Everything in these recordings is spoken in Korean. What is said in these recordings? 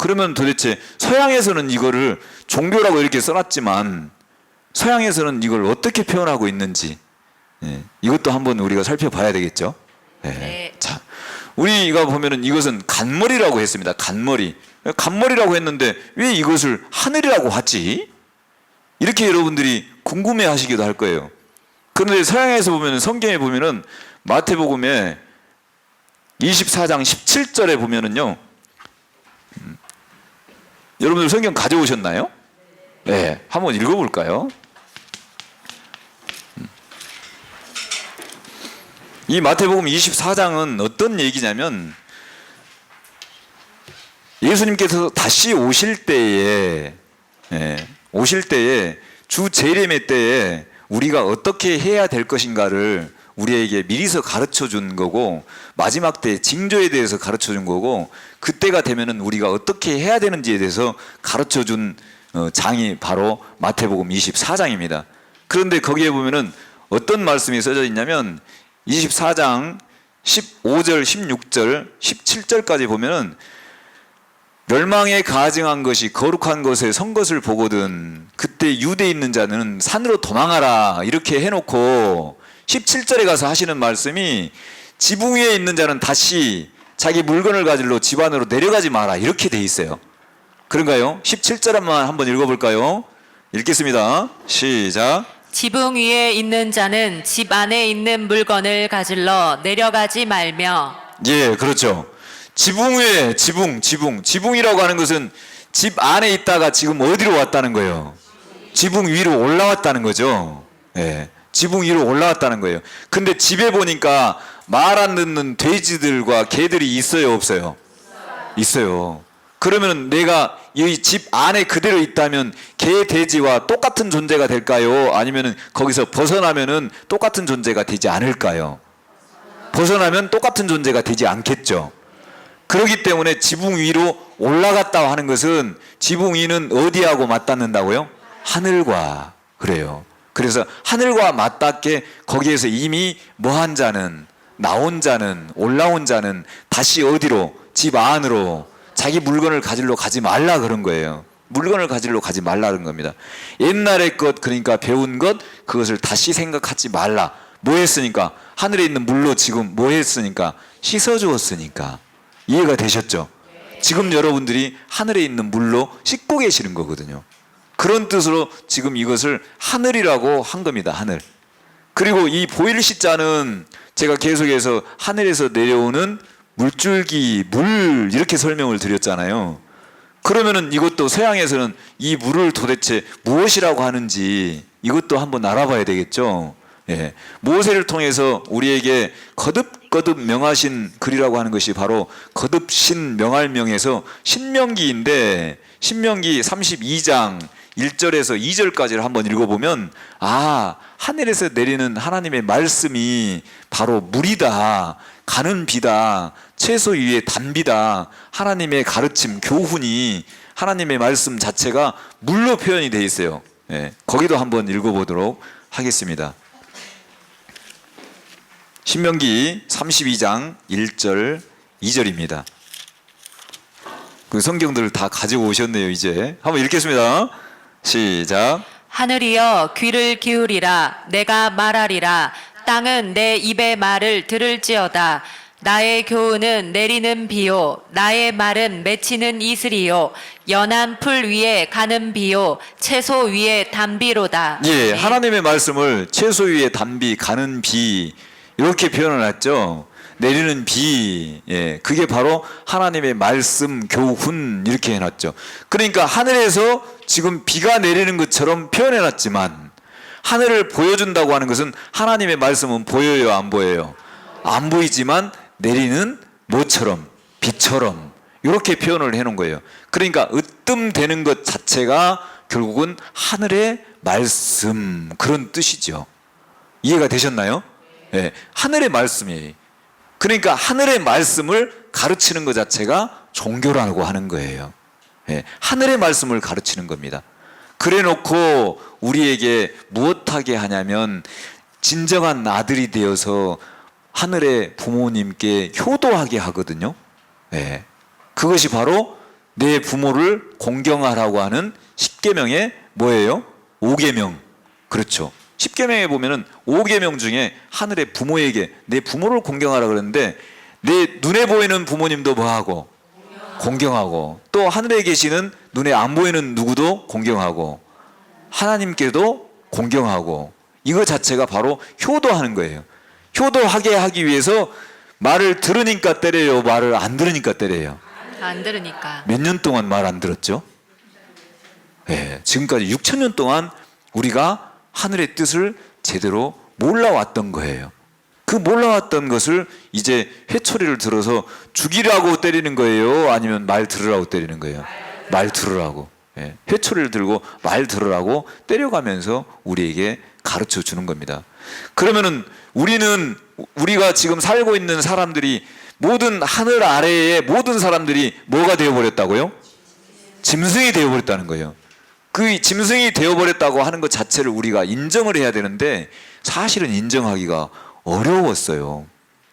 그러면 도대체 서양에서는 이거를 종교라고 이렇게 써놨지만 서양에서는 이걸 어떻게 표현하고 있는지 이것도 한번 우리가 살펴봐야 되겠죠. 네. 자, 우리가 보면은 이것은 간머리라고 했습니다. 간머리. 간머리라고 했는데 왜 이것을 하늘이라고 하지? 이렇게 여러분들이 궁금해 하시기도 할 거예요. 그런데 서양에서 보면은 성경에 보면은 마태복음에 24장 17절에 보면은요. 여러분들 성경 가져오셨나요? 네, 한번 읽어볼까요? 이 마태복음 24장은 어떤 얘기냐면 예수님께서 다시 오실 때에 주 재림의 때에 우리가 어떻게 해야 될 것인가를 우리에게 미리서 가르쳐 준 거고 마지막 때 징조에 대해서 가르쳐 준 거고 그때가 되면은 우리가 어떻게 해야 되는지에 대해서 가르쳐 준 장이 바로 마태복음 24장입니다. 그런데 거기에 보면은 어떤 말씀이 써져 있냐면 24장 15절, 16절, 17절까지 보면은 멸망에 가증한 것이 거룩한 것에 선 것을 보거든 그때 유대에 있는 자는 산으로 도망하라 이렇게 해놓고 17절에 가서 하시는 말씀이 지붕 위에 있는 자는 다시 자기 물건을 가지러 집 안으로 내려가지 마라 이렇게 돼 있어요. 그런가요? 17절만 한번 읽어볼까요? 읽겠습니다. 시작. 지붕 위에 있는 자는 집 안에 있는 물건을 가질러 내려가지 말며. 예, 그렇죠. 지붕 위에 지붕이라고 하는 것은 집 안에 있다가 지금 어디로 왔다는 거예요? 지붕 위로 올라왔다는 거죠. 예, 지붕 위로 올라왔다는 거예요. 근데 집에 보니까 말 안 듣는 돼지들과 개들이 있어요, 없어요? 있어요. 그러면 내가 이 집 안에 그대로 있다면 개, 돼지와 똑같은 존재가 될까요? 아니면 거기서 벗어나면은 똑같은 존재가 되지 않을까요? 벗어나면 똑같은 존재가 되지 않겠죠. 그렇기 때문에 지붕 위로 올라갔다 하는 것은 지붕 위는 어디하고 맞닿는다고요? 하늘과. 그래요. 그래서 하늘과 맞닿게 거기에서 이미 뭐한 자는, 나온 자는, 올라온 자는 다시 어디로? 집 안으로 자기 물건을 가지러 가지 말라 그런 거예요. 물건을 가지러 가지 말라는 겁니다. 옛날의 것, 그러니까 배운 것, 그것을 다시 생각하지 말라. 뭐 했으니까? 하늘에 있는 물로 지금 뭐 했으니까? 씻어주었으니까. 이해가 되셨죠? 지금 여러분들이 하늘에 있는 물로 씻고 계시는 거거든요. 그런 뜻으로 지금 이것을 하늘이라고 한 겁니다. 하늘. 그리고 이 보일시자는 제가 계속해서 하늘에서 내려오는 물줄기, 물 이렇게 설명을 드렸잖아요. 그러면은 이것도 서양에서는 이 물을 도대체 무엇이라고 하는지 이것도 한번 알아봐야 되겠죠. 예. 모세를 통해서 우리에게 거듭거듭 명하신 글이라고 하는 것이 바로 거듭신 명할명에서 신명기인데 신명기 32장 1절에서 2절까지를 한번 읽어보면 하늘에서 내리는 하나님의 말씀이 바로 물이다, 가는 비다, 채소 위에 단비다, 하나님의 가르침, 교훈이 하나님의 말씀 자체가 물로 표현이 되어 있어요. 예, 거기도 한번 읽어보도록 하겠습니다. 신명기 32장 1절 2절입니다. 그 성경들을 다 가지고 오셨네요. 이제 한번 읽겠습니다. 시작. 하늘이여 귀를 기울이라. 내가 말하리라. 땅은 내 입의 말을 들을지어다. 나의 교훈은 내리는 비요, 나의 말은 맺히는 이슬이요, 연한 풀 위에 가는 비요, 채소 위에 단비로다. 예, 하나님의 말씀을 채소 위에 단비, 가는 비 이렇게 표현을 했죠. 내리는 비, 예, 그게 바로 하나님의 말씀, 교훈 이렇게 해놨죠. 그러니까 하늘에서 지금 비가 내리는 것처럼 표현해놨지만 하늘을 보여준다고 하는 것은 하나님의 말씀은 보여요, 안 보여요? 안 보이지만 내리는 뭐처럼? 비처럼 이렇게 표현을 해놓은 거예요. 그러니까 으뜸되는 것 자체가 결국은 하늘의 말씀 그런 뜻이죠. 이해가 되셨나요? 예, 하늘의 말씀이에요. 그러니까 하늘의 말씀을 가르치는 것 자체가 종교라고 하는 거예요. 예, 하늘의 말씀을 가르치는 겁니다. 그래 놓고 우리에게 무엇하게 하냐면 진정한 아들이 되어서 하늘의 부모님께 효도하게 하거든요. 예, 그것이 바로 내 부모를 공경하라고 하는 10계명의 뭐예요? 5계명. 그렇죠. 10계명에 보면은 5계명 중에 하늘의 부모에게 내 부모를 공경하라 그러는데 내 눈에 보이는 부모님도 뭐하고? 공경하고, 또 하늘에 계시는 눈에 안 보이는 누구도 공경하고, 하나님께도 공경하고, 이거 자체가 바로 효도하는 거예요. 효도하게 하기 위해서 말을 들으니까 때려요, 말을 안 들으니까 때려요? 안 들으니까. 몇 년 동안 말 안 들었죠? 예, 지금까지 6,000년 동안 우리가 하늘의 뜻을 제대로 몰라왔던 거예요. 그 몰라왔던 것을 이제 회초리를 들어서 죽이라고 때리는 거예요? 아니면 말 들으라고 때리는 거예요? 말 들으라고. 예, 회초리를 들고 말 들으라고 때려가면서 우리에게 가르쳐 주는 겁니다. 그러면은 우리가 지금 살고 있는 사람들이 모든 하늘 아래의 모든 사람들이 뭐가 되어버렸다고요? 짐승이 되어버렸다는 거예요. 그 짐승이 되어버렸다고 하는 것 자체를 우리가 인정을 해야 되는데 사실은 인정하기가 어려웠어요.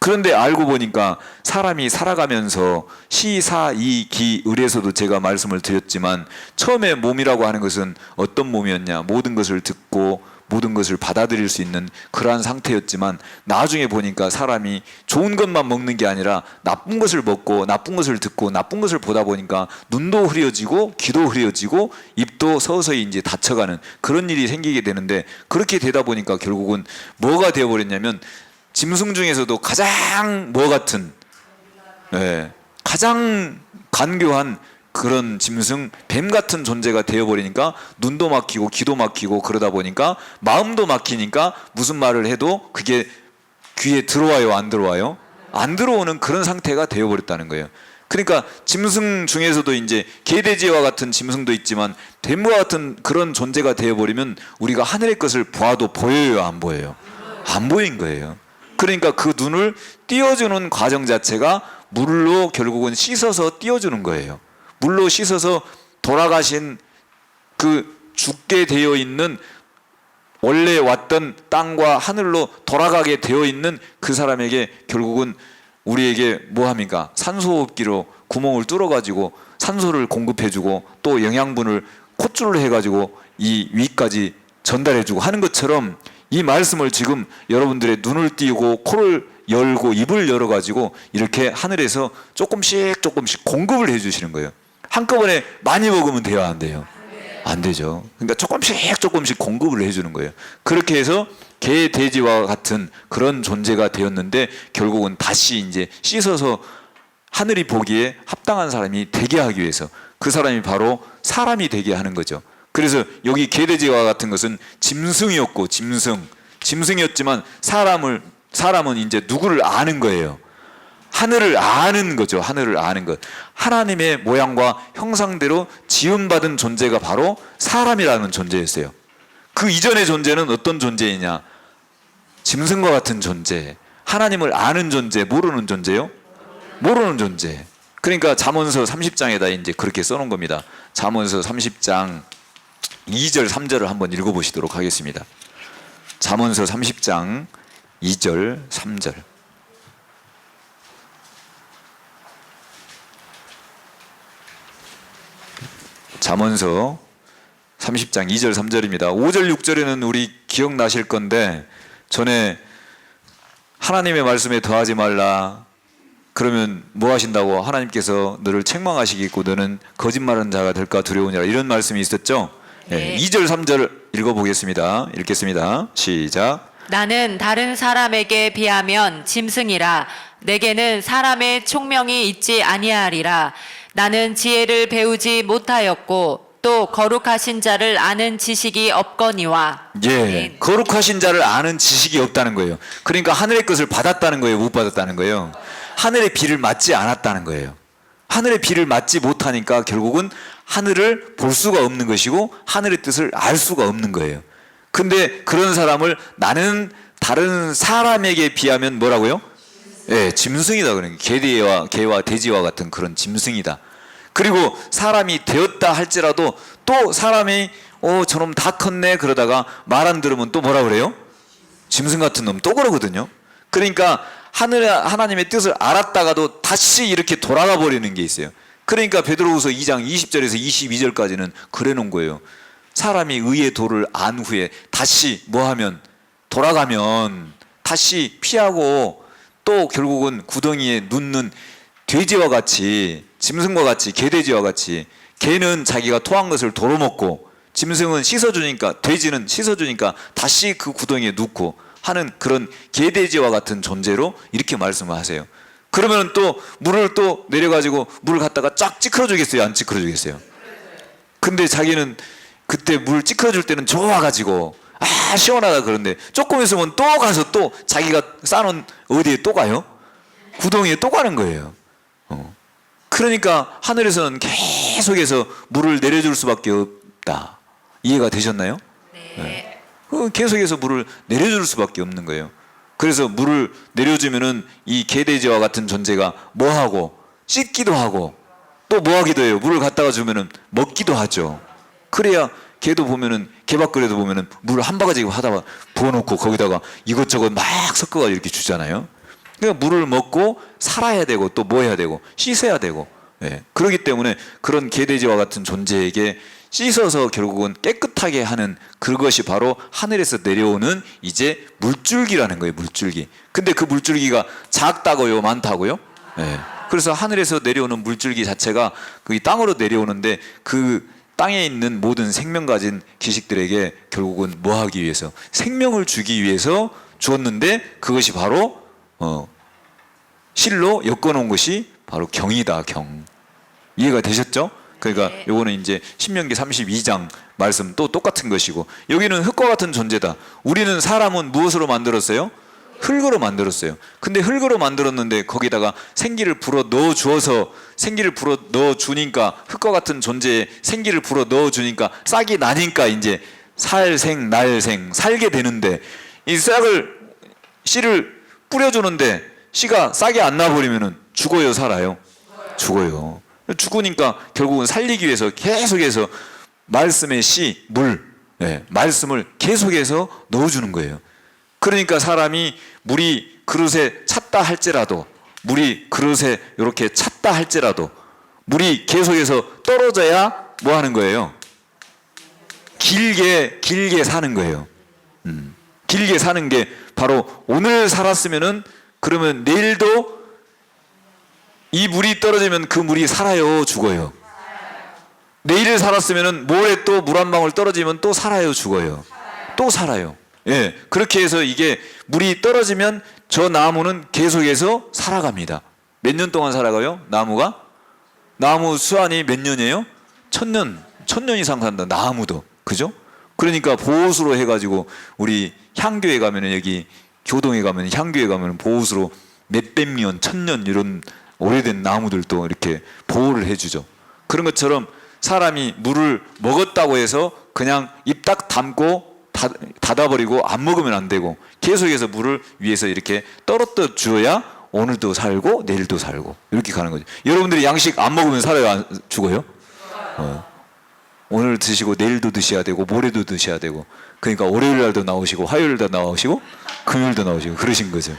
그런데 알고 보니까 사람이 살아가면서 시사이기을에서도 제가 말씀을 드렸지만 처음에 몸이라고 하는 것은 어떤 몸이었냐? 모든 것을 듣고 모든 것을 받아들일 수 있는 그러한 상태였지만 나중에 보니까 사람이 좋은 것만 먹는 게 아니라 나쁜 것을 먹고 나쁜 것을 듣고 나쁜 것을 보다 보니까 눈도 흐려지고 귀도 흐려지고 입도 서서히 이제 닫혀가는 그런 일이 생기게 되는데, 그렇게 되다 보니까 결국은 뭐가 되어버렸냐면 짐승 중에서도 가장 뭐 같은, 가장 간교한 그런 짐승, 뱀 같은 존재가 되어버리니까 눈도 막히고 귀도 막히고 그러다 보니까 마음도 막히니까 무슨 말을 해도 그게 귀에 들어와요, 안 들어와요? 안 들어오는 그런 상태가 되어버렸다는 거예요. 그러니까 짐승 중에서도 이제 개돼지와 같은 짐승도 있지만 뱀과 같은 그런 존재가 되어버리면 우리가 하늘의 것을 보아도 보여요, 안 보여요? 안 보인 거예요. 그러니까 그 눈을 띄워주는 과정 자체가 물로 결국은 씻어서 띄워주는 거예요. 물로 씻어서 돌아가신 그 죽게 되어 있는 원래 왔던 땅과 하늘로 돌아가게 되어 있는 그 사람에게 결국은 우리에게 뭐 합니까? 산소호흡기로 구멍을 뚫어가지고 산소를 공급해주고 또 영양분을 콧줄을 해가지고 이 위까지 전달해주고 하는 것처럼 이 말씀을 지금 여러분들의 눈을 띄우고 코를 열고 입을 열어가지고 이렇게 하늘에서 조금씩 공급을 해주시는 거예요. 한꺼번에 많이 먹으면 돼요, 안 돼요? 안 되죠. 그러니까 조금씩 공급을 해주는 거예요. 그렇게 해서 개, 돼지와 같은 그런 존재가 되었는데 결국은 다시 이제 씻어서 하늘이 보기에 합당한 사람이 되게 하기 위해서 그 사람이 바로 사람이 되게 하는 거죠. 그래서 여기 개, 돼지와 같은 것은 짐승이었고 짐승이었지만 사람은 이제 누구를 아는 거예요. 하늘을 아는 거죠. 하늘을 아는 것. 하나님의 모양과 형상대로 지음받은 존재가 바로 사람이라는 존재였어요. 그 이전의 존재는 어떤 존재이냐? 짐승과 같은 존재. 하나님을 아는 존재, 모르는 존재요? 모르는 존재. 그러니까 잠언서 30장에다 이제 그렇게 써놓은 겁니다. 잠언서 30장 2절, 3절을 한번 읽어보시도록 하겠습니다. 잠언서 30장 2절, 3절. 잠언서 30장 2절 3절입니다. 5절 6절에는 우리 기억나실 건데 전에 하나님의 말씀에 더하지 말라. 그러면 뭐 하신다고? 하나님께서 너를 책망하시겠고 너는 거짓말하는 자가 될까 두려우니라, 이런 말씀이 있었죠. 네. 2절 3절 읽어보겠습니다. 읽겠습니다. 시작. 나는 다른 사람에게 비하면 짐승이라. 내게는 사람의 총명이 있지 아니하리라. 나는 지혜를 배우지 못하였고 또 거룩하신 자를 아는 지식이 없거니와. 예, 거룩하신 자를 아는 지식이 없다는 거예요. 그러니까 하늘의 것을 받았다는 거예요, 못 받았다는 거예요? 하늘의 비를 맞지 않았다는 거예요. 하늘의 비를 맞지 못하니까 결국은 하늘을 볼 수가 없는 것이고 하늘의 뜻을 알 수가 없는 거예요. 근데 그런 사람을 나는 다른 사람에게 비하면 뭐라고요? 예, 짐승이다. 그러니까 개와 돼지와 같은 그런 짐승이다. 그리고 사람이 되었다 할지라도 또 사람이 저놈 다 컸네 그러다가 말 안 들으면 또 뭐라 그래요? 짐승 같은 놈 또 그러거든요. 그러니까 하나님의 뜻을 알았다가도 다시 이렇게 돌아가 버리는 게 있어요. 그러니까 베드로후서 2장 20절에서 22절까지는 그래 놓은 거예요. 사람이 의의 도를 안 후에 다시 뭐하면 돌아가면 다시 피하고 또 결국은 구덩이에 눕는 돼지와 같이, 짐승과 같이, 개돼지와 같이, 개는 자기가 토한 것을 도로 먹고 짐승은 씻어주니까, 돼지는 씻어주니까 다시 그 구덩이에 눕고 하는 그런 개돼지와 같은 존재로 이렇게 말씀을 하세요. 그러면 또 물을 또 내려가지고 물을 갖다가 쫙 찌그러 주겠어요? 안 찌그러 주겠어요? 근데 자기는 그때 물 찌그러 줄 때는 좋아가지고 아 시원하다 그런데 조금 있으면 또 가서 또 자기가 싸놓은 어디에 또 가요? 구덩이에 또 가는 거예요. 그러니까 하늘에서는 계속해서 물을 내려줄 수밖에 없다. 이해가 되셨나요? 네. 계속해서 물을 내려줄 수밖에 없는 거예요. 그래서 물을 내려주면은 이 개돼지와 같은 존재가 뭐하고 씻기도 하고 또 뭐하기도 해요. 물을 갖다가 주면은 먹기도 하죠. 그래야 개도 보면은 개밥그릇도 보면은 물 한 바가지 하다가 부어놓고 거기다가 이것저것 막 섞어가지고 이렇게 주잖아요. 그러니까 물을 먹고 살아야 되고 또 뭐 해야 되고 씻어야 되고, 예. 그렇기 때문에 그런 개돼지와 같은 존재에게 씻어서 결국은 깨끗하게 하는 그것이 바로 하늘에서 내려오는 이제 물줄기라는 거예요. 물줄기. 근데 그 물줄기가 작다고요, 많다고요? 예. 그래서 하늘에서 내려오는 물줄기 자체가 그 땅으로 내려오는데 그 땅에 있는 모든 생명 가진 기식들에게 결국은 뭐 하기 위해서 생명을 주기 위해서 주었는데 그것이 바로 실로 엮어놓은 것이 바로 경이다. 경. 이해가 되셨죠? 그러니까 요거는 이제 신명기 32장 말씀 또 똑같은 것이고, 여기는 흙과 같은 존재다. 우리는 사람은 무엇으로 만들었어요? 흙으로 만들었어요. 근데 흙으로 만들었는데 거기다가 생기를 불어 넣어 주어서 생기를 불어 넣어 주니까 흙과 같은 존재에 생기를 불어 넣어 주니까 싹이 나니까 이제 살생 날생 살게 되는데, 이 씨를 뿌려주는데 씨가 싹이 안 나버리면은 죽어요, 살아요? 죽어요. 죽으니까 결국은 살리기 위해서 계속해서 말씀의 씨, 물, 예, 말씀을 계속해서 넣어주는 거예요. 그러니까 사람이 물이 그릇에 찼다 할지라도, 물이 그릇에 이렇게 찼다 할지라도 물이 계속해서 떨어져야 뭐 하는 거예요? 길게 사는 거예요. 길게 사는 게 바로 오늘 살았으면은 그러면 내일도 이 물이 떨어지면 그 물이 살아요, 죽어요? 내일 살았으면은 모레 또 물 한 방울 떨어지면 또 살아요, 죽어요? 또 살아요. 예, 그렇게 해서 이게 물이 떨어지면 저 나무는 계속해서 살아갑니다. 몇 년 동안 살아가요? 나무가? 나무 수완이 몇 년이에요? 1000년 이상 산다. 나무도. 그죠? 그러니까 보호수로 해가지고 우리 향교에 가면은, 여기 교동에 가면 향교에 가면 보호수로 몇백 년, 1000년 이런 오래된 나무들도 이렇게 보호를 해주죠. 그런 것처럼 사람이 물을 먹었다고 해서 그냥 입 딱 담고 닫아버리고 안 먹으면 안 되고 계속해서 물을 위해서 이렇게 떨어뜨려 주어야 오늘도 살고 내일도 살고 이렇게 가는 거죠. 여러분들이 양식 안 먹으면 살아요, 안 죽어요? 오늘 드시고 내일도 드셔야 되고 모레도 드셔야 되고, 그러니까 월요일 날도 나오시고 화요일도 나오시고 금요일도 나오시고 그러신 거죠.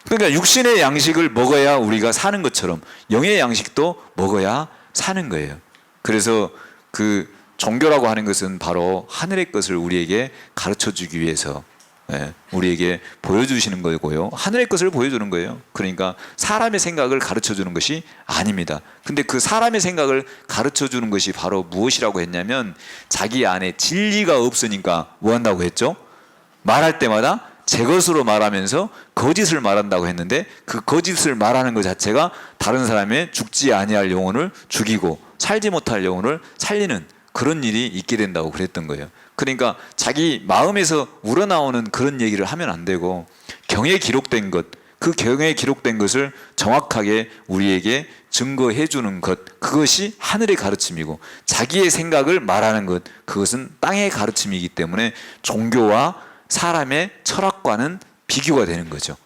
그러니까 육신의 양식을 먹어야 우리가 사는 것처럼 영의 양식도 먹어야 사는 거예요. 그래서 그 종교라고 하는 것은 바로 하늘의 것을 우리에게 가르쳐 주기 위해서, 예, 우리에게 보여주시는 거고요. 하늘의 것을 보여주는 거예요. 그러니까 사람의 생각을 가르쳐 주는 것이 아닙니다. 근데 그 사람의 생각을 가르쳐 주는 것이 바로 무엇이라고 했냐면, 자기 안에 진리가 없으니까 뭐 한다고 했죠? 말할 때마다 제 것으로 말하면서 거짓을 말한다고 했는데, 그 거짓을 말하는 것 자체가 다른 사람의 죽지 아니할 영혼을 죽이고 살지 못할 영혼을 살리는 그런 일이 있게 된다고 그랬던 거예요. 그러니까 자기 마음에서 우러나오는 그런 얘기를 하면 안 되고, 경에 기록된 것, 그 경에 기록된 것을 정확하게 우리에게 증거해 주는 것, 그것이 하늘의 가르침이고, 자기의 생각을 말하는 것, 그것은 땅의 가르침이기 때문에 종교와 사람의 철학과는 비교가 되는 거죠.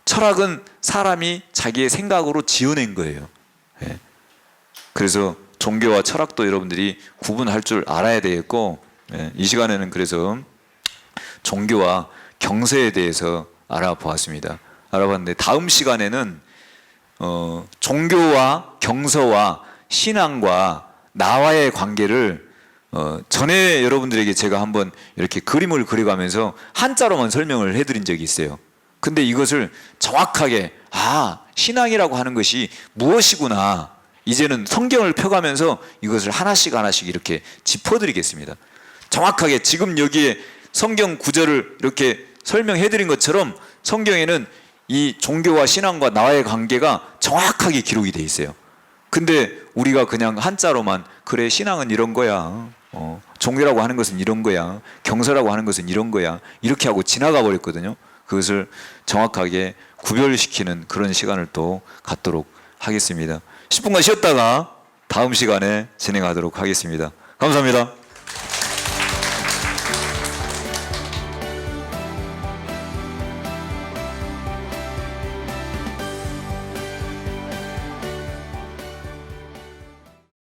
철학은 사람이 자기의 생각으로 지어낸 거예요. 예. 그래서 종교와 철학도 여러분들이 구분할 줄 알아야 되겠고, 예, 이 시간에는 그래서 종교와 경세에 대해서 알아보았습니다. 알아봤는데 다음 시간에는 종교와 경서와 신앙과 나와의 관계를 전에 여러분들에게 제가 한번 이렇게 그림을 그려가면서 한자로만 설명을 해드린 적이 있어요. 근데 이것을 정확하게 신앙이라고 하는 것이 무엇이구나, 이제는 성경을 펴가면서 이것을 하나씩 하나씩 이렇게 짚어드리겠습니다. 정확하게 지금 여기에 성경 구절을 이렇게 설명해드린 것처럼 성경에는 이 종교와 신앙과 나와의 관계가 정확하게 기록이 돼 있어요. 근데 우리가 그냥 한자로만 그래 신앙은 이런 거야, 종교라고 하는 것은 이런 거야, 경서라고 하는 것은 이런 거야, 이렇게 하고 지나가 버렸거든요. 그것을 정확하게 구별시키는 그런 시간을 또 갖도록 하겠습니다. 10분간 쉬었다가 다음 시간에 진행하도록 하겠습니다. 감사합니다.